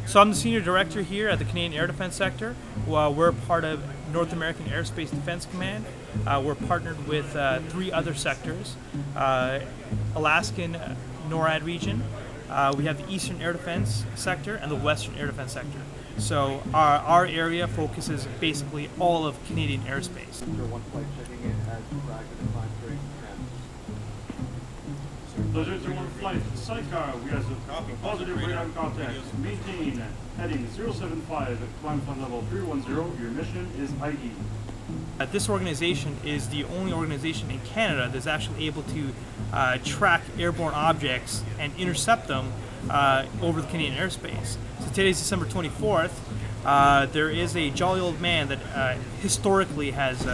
So I'm the Senior Director here at the Canadian Air Defense Sector. We're part of North American Aerospace Defense Command. We're partnered with 3 other sectors, Alaskan Norad region. We have the Eastern Air Defense Sector and the Western Air Defense Sector. So our area focuses basically all of Canadian airspace. Pleasure to one flight. Sidecar, we have a positive radar contact. Maintain heading 075, climb flight level 310. Your mission is ID. This organization is the only organization in Canada that's actually able to track airborne objects and intercept them over the Canadian airspace. So today's December 24th. There is a jolly old man that historically has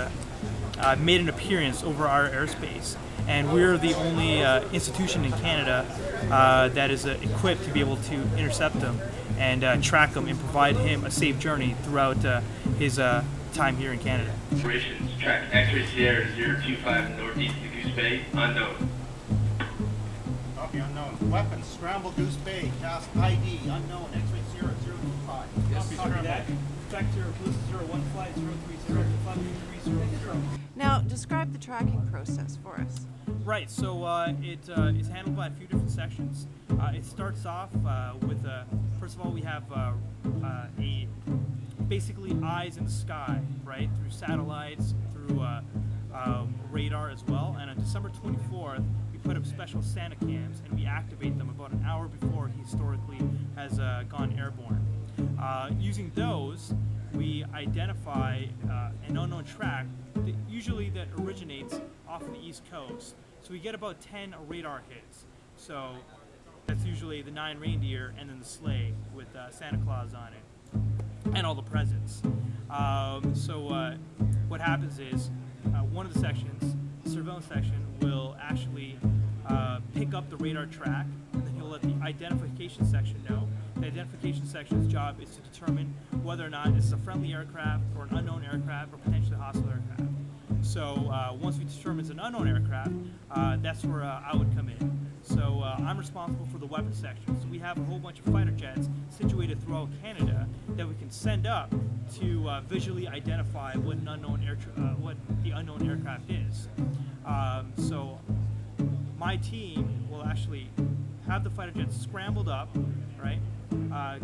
made an appearance over our airspace. And we're the only institution in Canada that is equipped to be able to intercept them and track them and provide him a safe journey throughout his time here in Canada. Operations, track X-ray Sierra 025 northeast of Goose Bay, unknown. Copy, unknown. Weapons, scramble Goose Bay, cast ID, unknown, X-ray Sierra 025. Yes, copy that. Vector, Blue 01 flight 030 Now, describe the tracking process for us. Right, so it is handled by a few different sections. It starts off with, first of all, we have basically eyes in the sky, right, through satellites, through radar as well. And on December 24th, we put up special Santa cams and we activate them about an hour before he historically has gone airborne. Using those, we identify an unknown track that usually originates off of the East Coast. So we get about 10 radar hits. So that's usually the 9 reindeer and then the sleigh with Santa Claus on it and all the presents. What happens is one of the sections, the surveillance section, will actually pick up the radar track, and then he'll let the identification section know. The identification section's job is to determine whether or not this is a friendly aircraft or an unknown aircraft or potentially hostile aircraft. So once we determine it's an unknown aircraft, that's where I would come in. So I'm responsible for the weapons section. So we have a whole bunch of fighter jets situated throughout Canada that we can send up to visually identify what an unknown what the unknown aircraft is. So my team will actually have the fighter jets scrambled up, right?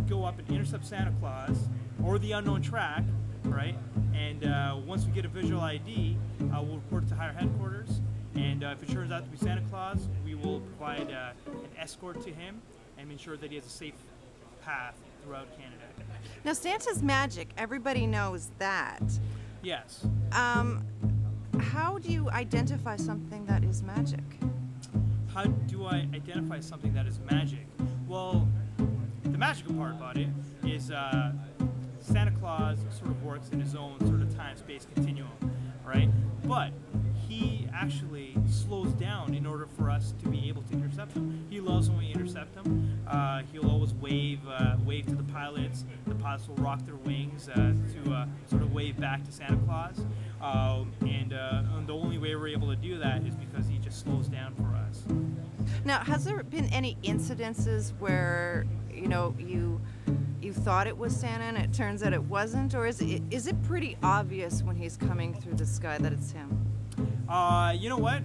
Go up and intercept Santa Claus or the unknown track, right? And once we get a visual ID, we'll report it to higher headquarters. And if it turns out to be Santa Claus, we will provide an escort to him and ensure that he has a safe path throughout Canada. Now, Santa's magic, everybody knows that. Yes. How do you identify something that is magic? How do I identify something that is magic? Well, the magical part about it is Santa Claus sort of works in his own sort of time-space continuum, right? But he actually slows down in order for us to be able to intercept him. He loves when we intercept him. He'll always wave to the pilots. The pilots will rock their wings to sort of wave back to Santa Claus. And the only way we're able to do that is because he just slows down for us. Now, has there been any incidences where, you know, you thought it was Santa and it turns out it wasn't, or is it pretty obvious when he's coming through the sky that it's him? You know what?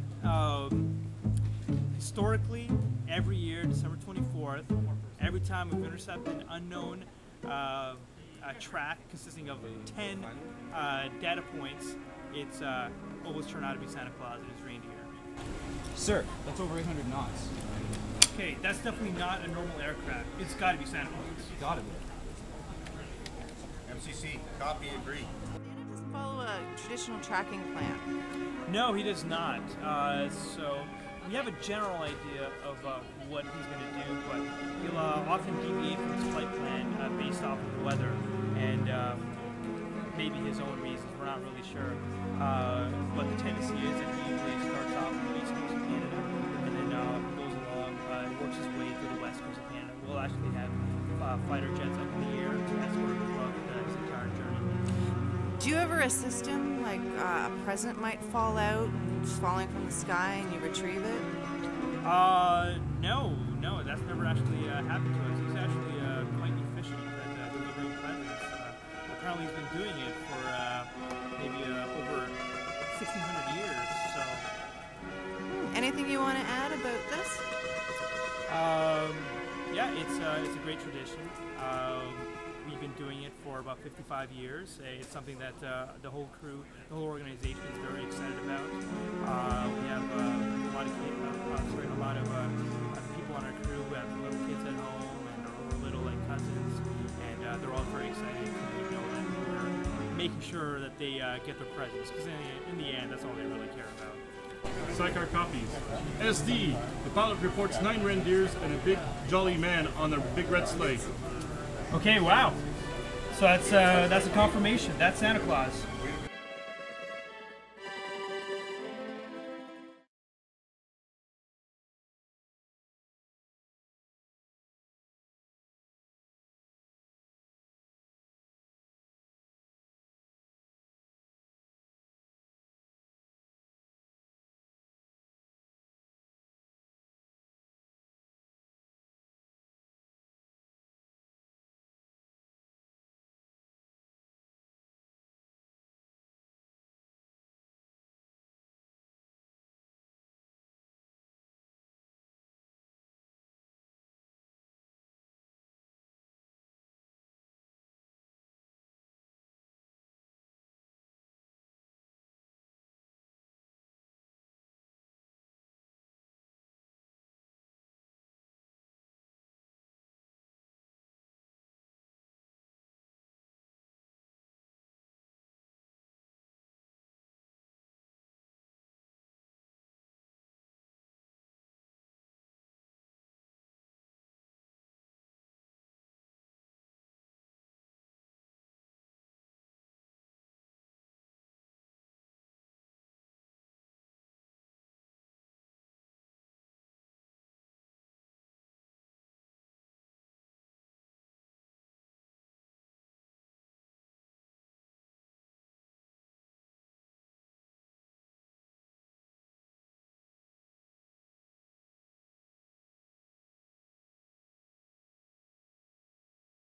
Historically, every year, December 24th, every time we've intercepted an unknown track consisting of 10 data points, it's always turned out to be Santa Claus and his reindeer. Sir, that's over 800 knots. Okay, that's definitely not a normal aircraft. It's got to be Santa Claus. Got it. MCC, copy, agree. Santa doesn't follow a traditional tracking plan. No, he does not. So we have a general idea of what he's going to do, but he'll often deviate from his flight plan based off of the weather and maybe his own reasons. We're not really sure. But the tendency is that he usually starts off on the east coast of Canada and then goes along, works his way through the west coast of Canada. We'll actually have fighter jets up in the air to escort him throughout his entire journey. Do you ever assist him, like a present might fall out, just falling from the sky, and you retrieve it? No, that's never actually happened to us. He's actually quite efficient at delivering presents. Apparently he's been doing it for maybe over 1,600 years, so... Anything you want to add about this? Yeah, it's a great tradition. We've been doing it for about 55 years. It's something that the whole crew, the whole organization is very excited about. We have a lot of people on our crew who have little kids at home and are little like cousins, and they're all very excited to know that we're making sure that they get their presents, because in the end, that's all they really care about. Sidecar copies. SD, the pilot reports 9 reindeers and a big jolly man on a big red sleigh. Okay, wow. So that's a confirmation. That's Santa Claus.